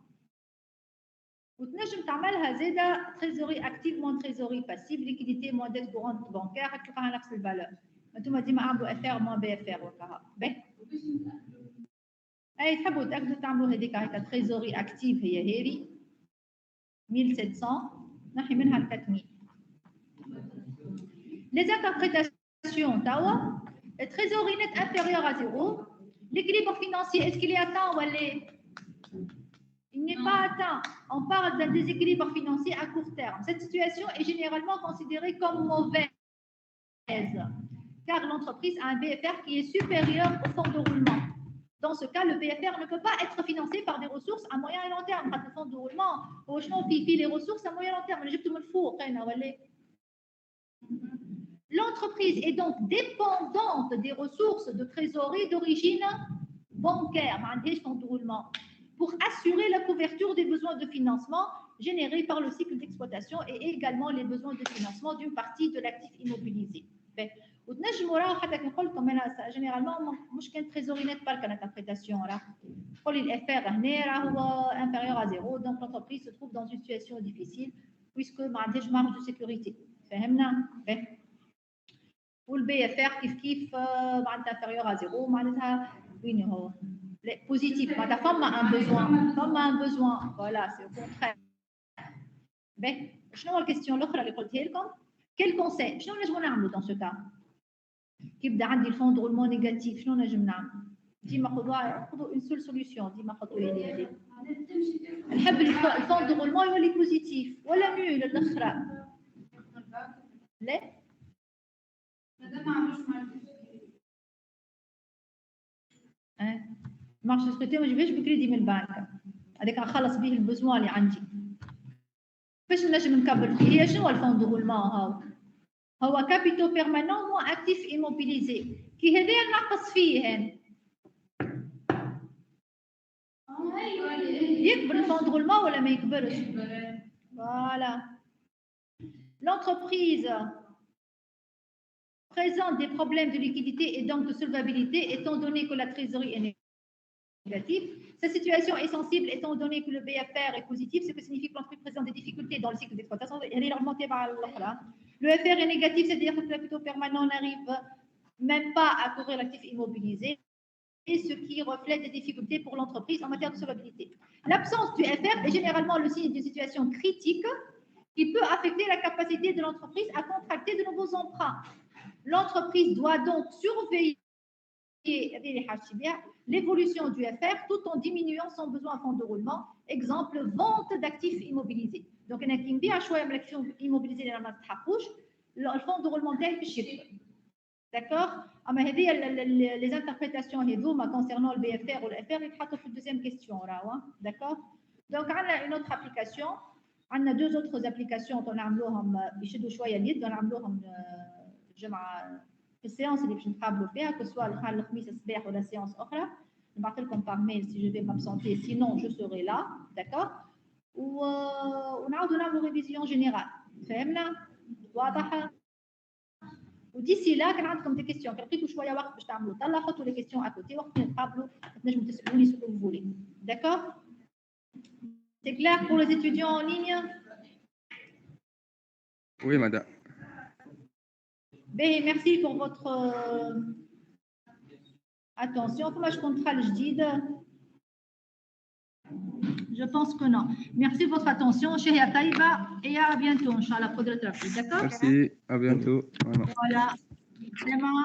وتنجم تعملها زاده تريزوري اكتيف مون تريزوري باسيف ليكيديتي مون ديت كورونت بانكير تلقاها نفس الفالور. انتم ديما عملوا اف ار مون بي اف ار وكاها باهي. اي تحبوا تاكدوا تعملوا هذيك هكا تريزوري اكتيف هي هذه 1700 نحي منها 4000. Les interprétations توا trésorerie nette inférieure à 0. L'équilibre financier, est-ce qu'il est atteint ou il n'est pas atteint? On parle d'un déséquilibre financier à court terme. Cette situation est généralement considérée comme mauvaise car l'entreprise a un BFR qui est supérieur au fonds de roulement. Dans ce cas, le BFR ne peut pas être financé par des ressources à moyen et long terme. Le fonds de roulement, les ressources à moyen et long terme. L'entreprise est donc dépendante des ressources de trésorerie d'origine bancaire, fonds de roulement, pour assurer la couverture des besoins de financement générés par le cycle d'exploitation et également les besoins de financement d'une partie de l'actif immobilisé. وتنجموا راهو حتى كي نقول لكم انا جينيرالمون مش كان تريزوري نت برك l'interprétation راه تقول لي الاف ار هنا راهو inférieur à 0 donc l'entreprise se trouve dans une situation difficile puisque ما عندهاش marge de sécurité فهمنا والبي اف ار كيف معناتها inférieur à 0 معناتها وين هو positif معناتها فما un besoin voilà c'est au contraire باهي شنو هو الكيستيون الاخرى اللي قلتها لكم quel conseil شنو نجموا نعملوا dans ce cas كي بدا عندي الفون دو رولمون نيجاتيف شنو نجم نعمل؟ ديما خذوا اون سول سوليوشن ديما خذوا لي هذه نحب الفون دو رولمون يولي بوزيتيف ولا ميو للاخرى لا مارش سكوتي ما جبتش بكريدي من البنك هذاك نخلص به البزوان اللي عندي باش نجم نكبر فيه شنو هو الفون دو رولمون هو كابيتو بيرمانون مو اكتيف ايموبيليزي كي هذايا نقص فيه هنا يكبر الفون دو رولمون ولا ما يكبرش فوالا l'entreprise présente des problèmes de liquidité et donc de solvabilité étant donné que la trésorerie est négative. Cette situation est sensible étant donné que le BFR est positif, ce que signifie que l'entreprise présente des difficultés dans le cycle d'exploitation. Elle est augmentée par l'autre. Le FR est négatif, c'est-à-dire que le capital permanent n'arrive même pas à couvrir l'actif immobilisé, et ce qui reflète des difficultés pour l'entreprise en matière de solvabilité. L'absence du FR est généralement le signe d'une situation critique qui peut affecter la capacité de l'entreprise à contracter de nouveaux emprunts. L'entreprise doit donc surveiller l'évolution du FR tout en diminuant son besoin en fonds de roulement. Exemple, vente d'actifs immobilisés. Donc, on a qui bien choisi l'actif immobilisé dans la le fonds de roulement tel que chiffre. D'accord? Les interprétations concernant le BFR ou le FR, ils traitent la deuxième question. D'accord? Donc, on a une autre application. On a deux autres applications qu'on a يشدوا شويه اليد ونعملوهم جمعه في السيونس اللي باش نتقابلوا فيها que soit الخميس الصباح ولا séance اخرى نبعث لكم par mail si je vais m'absenter sinon je serai là d'accord ونعاودوا نعملوا ريفيزيون جينيرال فهمنا واضحه وديسي لا كان عندكم دي كيستيون كان لقيتوا شويه وقت باش تعملوا طلع حطوا لي كيستيون اكوتي وقت نتقابلوا تنجموا تسالوني سو كو فولي d'accord c'est clair pour les étudiants en ligne Oui, madame. Ben, merci pour votre attention. Comment je compte le جديد? Je pense que non. Merci de votre attention. Chérie Taïba, et à bientôt, Inch'Allah, pour le trafic. D'accord? Merci, à bientôt. Voilà. Vraiment.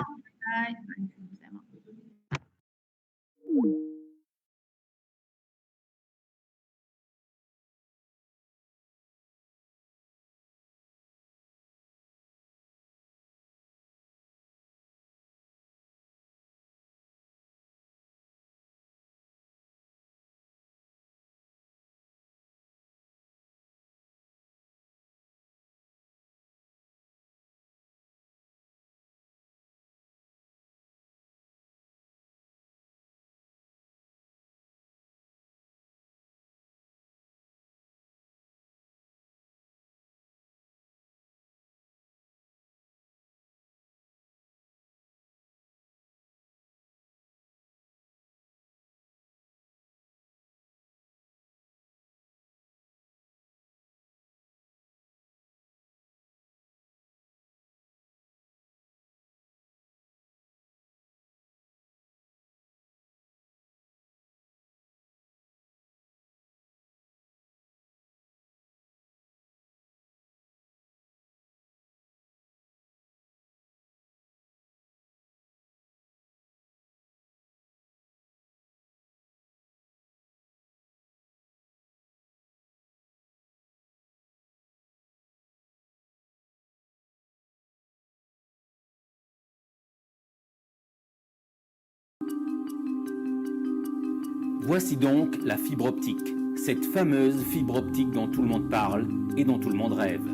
Voici donc la fibre optique, cette fameuse fibre optique dont tout le monde parle et dont tout le monde rêve.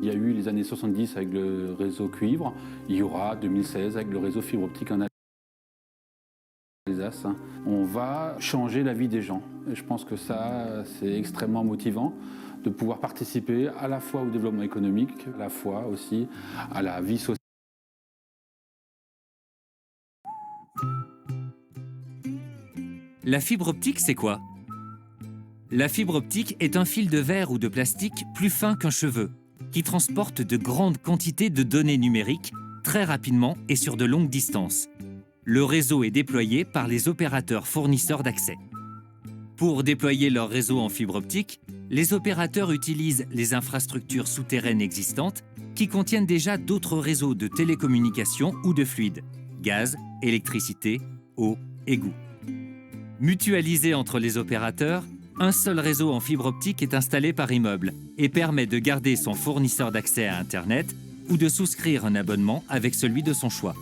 Il y a eu les années 70 avec le réseau cuivre, il y aura 2016 avec le réseau fibre optique en Alsace. On va changer la vie des gens. Et je pense que ça, c'est extrêmement motivant de pouvoir participer à la fois au développement économique, à la fois aussi à la vie sociale. La fibre optique, c'est quoi? La fibre optique est un fil de verre ou de plastique plus fin qu'un cheveu, qui transporte de grandes quantités de données numériques très rapidement et sur de longues distances. Le réseau est déployé par les opérateurs fournisseurs d'accès. Pour déployer leur réseau en fibre optique, les opérateurs utilisent les infrastructures souterraines existantes qui contiennent déjà d'autres réseaux de télécommunications ou de fluides, gaz, électricité, eau, égouts. Mutualisé entre les opérateurs, un seul réseau en fibre optique est installé par immeuble et permet de garder son fournisseur d'accès à Internet ou de souscrire un abonnement avec celui de son choix.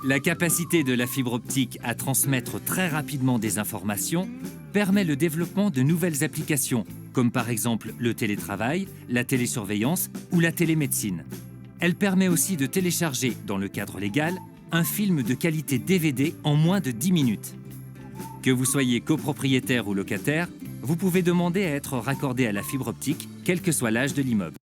La capacité de la fibre optique à transmettre très rapidement des informations permet le développement de nouvelles applications, comme par exemple le télétravail, la télésurveillance ou la télémédecine. Elle permet aussi de télécharger, dans le cadre légal, un film de qualité DVD en moins de 10 minutes. Que vous soyez copropriétaire ou locataire, vous pouvez demander à être raccordé à la fibre optique, quel que soit l'âge de l'immeuble.